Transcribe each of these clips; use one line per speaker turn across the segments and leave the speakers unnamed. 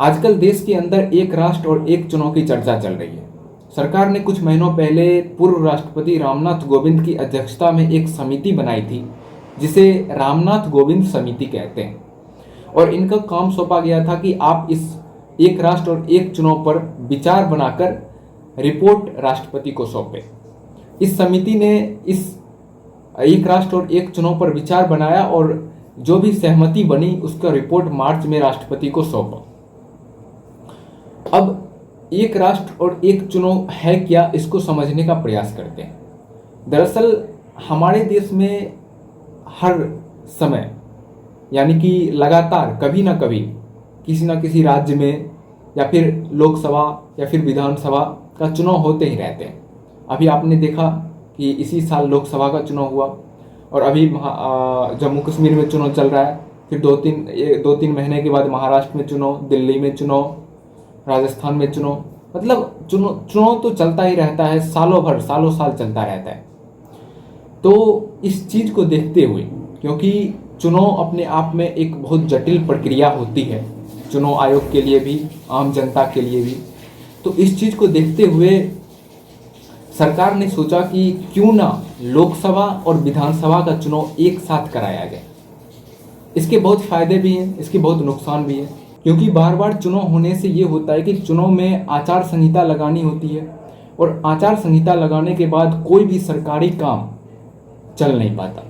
आजकल देश के अंदर एक राष्ट्र और एक चुनाव की चर्चा चल रही है। सरकार ने कुछ महीनों पहले पूर्व राष्ट्रपति रामनाथ कोविंद की अध्यक्षता में एक समिति बनाई थी, जिसे रामनाथ कोविंद समिति कहते हैं, और इनका काम सौंपा गया था कि आप इस एक राष्ट्र और एक चुनाव पर विचार बनाकर रिपोर्ट राष्ट्रपति को सौंपे। इस समिति ने इस एक राष्ट्र और एक चुनाव पर विचार बनाया और जो भी सहमति बनी उसका रिपोर्ट मार्च में राष्ट्रपति को सौंपा। अब एक राष्ट्र और एक चुनाव है क्या, इसको समझने का प्रयास करते हैं। दरअसल हमारे देश में हर समय यानी कि लगातार कभी ना कभी किसी ना किसी राज्य में या फिर लोकसभा या फिर विधानसभा का चुनाव होते ही रहते हैं। अभी आपने देखा कि इसी साल लोकसभा का चुनाव हुआ और अभी जम्मू कश्मीर में चुनाव चल रहा है। फिर दो तीन महीने के बाद महाराष्ट्र में चुनाव, दिल्ली में चुनाव, राजस्थान में चुनाव। मतलब चुनाव तो चलता ही रहता है, सालों साल चलता रहता है। तो इस चीज़ को देखते हुए, क्योंकि चुनाव अपने आप में एक बहुत जटिल प्रक्रिया होती है, चुनाव आयोग के लिए भी, आम जनता के लिए भी, तो इस चीज़ को देखते हुए सरकार ने सोचा कि क्यों ना लोकसभा और विधानसभा का चुनाव एक साथ कराया जाए। इसके बहुत फायदे भी हैं, इसके बहुत नुकसान भी हैं, क्योंकि बार बार चुनाव होने से ये होता है कि चुनाव में आचार संहिता लगानी होती है और आचार संहिता लगाने के बाद कोई भी सरकारी काम चल नहीं पाता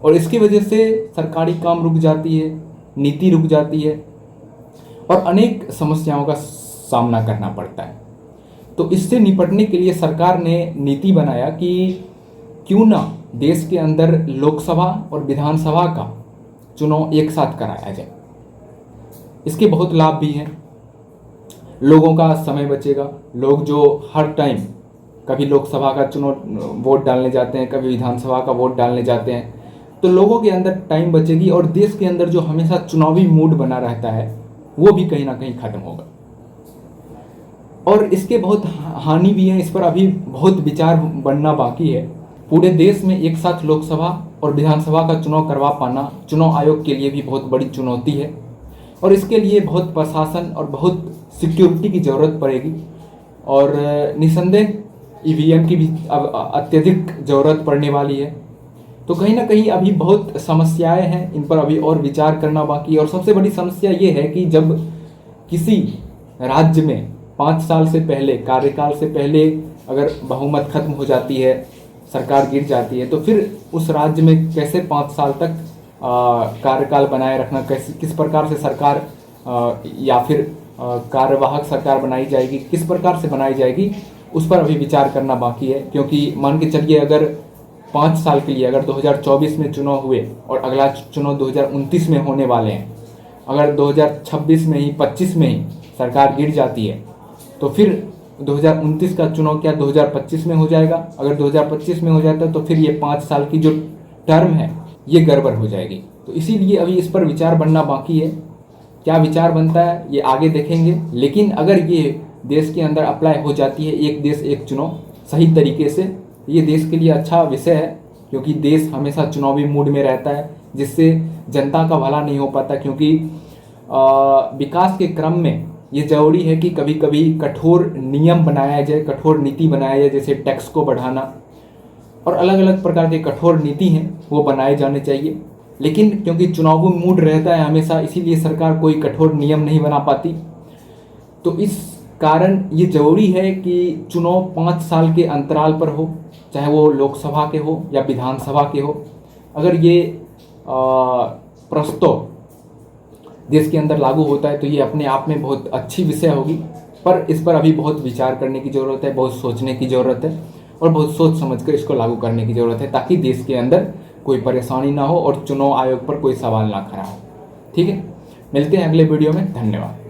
और इसकी वजह से सरकारी काम रुक जाती है, नीति रुक जाती है और अनेक समस्याओं का सामना करना पड़ता है। तो इससे निपटने के लिए सरकार ने नीति बनाया कि क्यों ना देश के अंदर लोकसभा और विधानसभा का चुनाव एक साथ कराया जाए। इसके बहुत लाभ भी हैं। लोगों का समय बचेगा। लोग जो हर टाइम कभी लोकसभा का चुनाव वोट डालने जाते हैं, कभी विधानसभा का वोट डालने जाते हैं, तो लोगों के अंदर टाइम बचेगी और देश के अंदर जो हमेशा चुनावी मूड बना रहता है वो भी कहीं ना कहीं खत्म होगा। और इसके बहुत हानि भी हैं, इस पर अभी बहुत विचार बनना बाकी है। पूरे देश में एक साथ लोकसभा और विधानसभा का चुनाव करवा पाना चुनाव आयोग के लिए भी बहुत बड़ी चुनौती है और इसके लिए बहुत प्रशासन और बहुत सिक्योरिटी की ज़रूरत पड़ेगी और निसंदेह ईवीएम की भी अत्यधिक ज़रूरत पड़ने वाली है। तो कहीं ना कहीं अभी बहुत समस्याएं हैं, इन पर अभी और विचार करना बाकी है। और सबसे बड़ी समस्या ये है कि जब किसी राज्य में 5 साल से पहले, कार्यकाल से पहले अगर बहुमत खत्म हो जाती है, सरकार गिर जाती है, तो फिर उस राज्य में कैसे 5 साल तक कार्यकाल बनाए रखना, कैसे किस प्रकार से सरकार या फिर कार्यवाहक सरकार बनाई जाएगी, किस प्रकार से बनाई जाएगी, उस पर अभी विचार करना बाकी है। क्योंकि मान के चलिए अगर 5 साल के लिए अगर 2024 में चुनाव हुए और अगला चुनाव 2029 में होने वाले हैं, अगर 2026 में ही 25 में ही सरकार गिर जाती है तो फिर 2029 का चुनाव क्या 2025 में हो जाएगा? अगर 2025 में हो जाता है तो फिर ये 5 साल की जो टर्म है ये गड़बड़ हो जाएगी। तो इसीलिए अभी इस पर विचार बनना बाकी है। क्या विचार बनता है ये आगे देखेंगे, लेकिन अगर ये देश के अंदर अप्लाई हो जाती है एक देश एक चुनाव सही तरीके से, ये देश के लिए अच्छा विषय है, क्योंकि देश हमेशा चुनावी मूड में रहता है जिससे जनता का भला नहीं हो पाता। क्योंकि विकास के क्रम में ये जरूरी है कि कभी कभी कठोर नियम बनाया जाए, कठोर नीति बनाया जाए, जैसे टैक्स को बढ़ाना और अलग अलग प्रकार के कठोर नीति हैं वो बनाए जाने चाहिए। लेकिन क्योंकि चुनावी मूड रहता है हमेशा, इसीलिए सरकार कोई कठोर नियम नहीं बना पाती। तो इस कारण ये जरूरी है कि चुनाव 5 साल के अंतराल पर हो, चाहे वो लोकसभा के हो या विधानसभा के हो। अगर ये प्रस्ताव देश के अंदर लागू होता है तो ये अपने आप में बहुत अच्छी विषय होगी, पर इस पर अभी बहुत विचार करने की ज़रूरत है, बहुत सोचने की ज़रूरत है और बहुत सोच समझकर इसको लागू करने की ज़रूरत है, ताकि देश के अंदर कोई परेशानी ना हो और चुनाव आयोग पर कोई सवाल ना खड़ा हो। ठीक है, मिलते हैं अगले वीडियो में। धन्यवाद।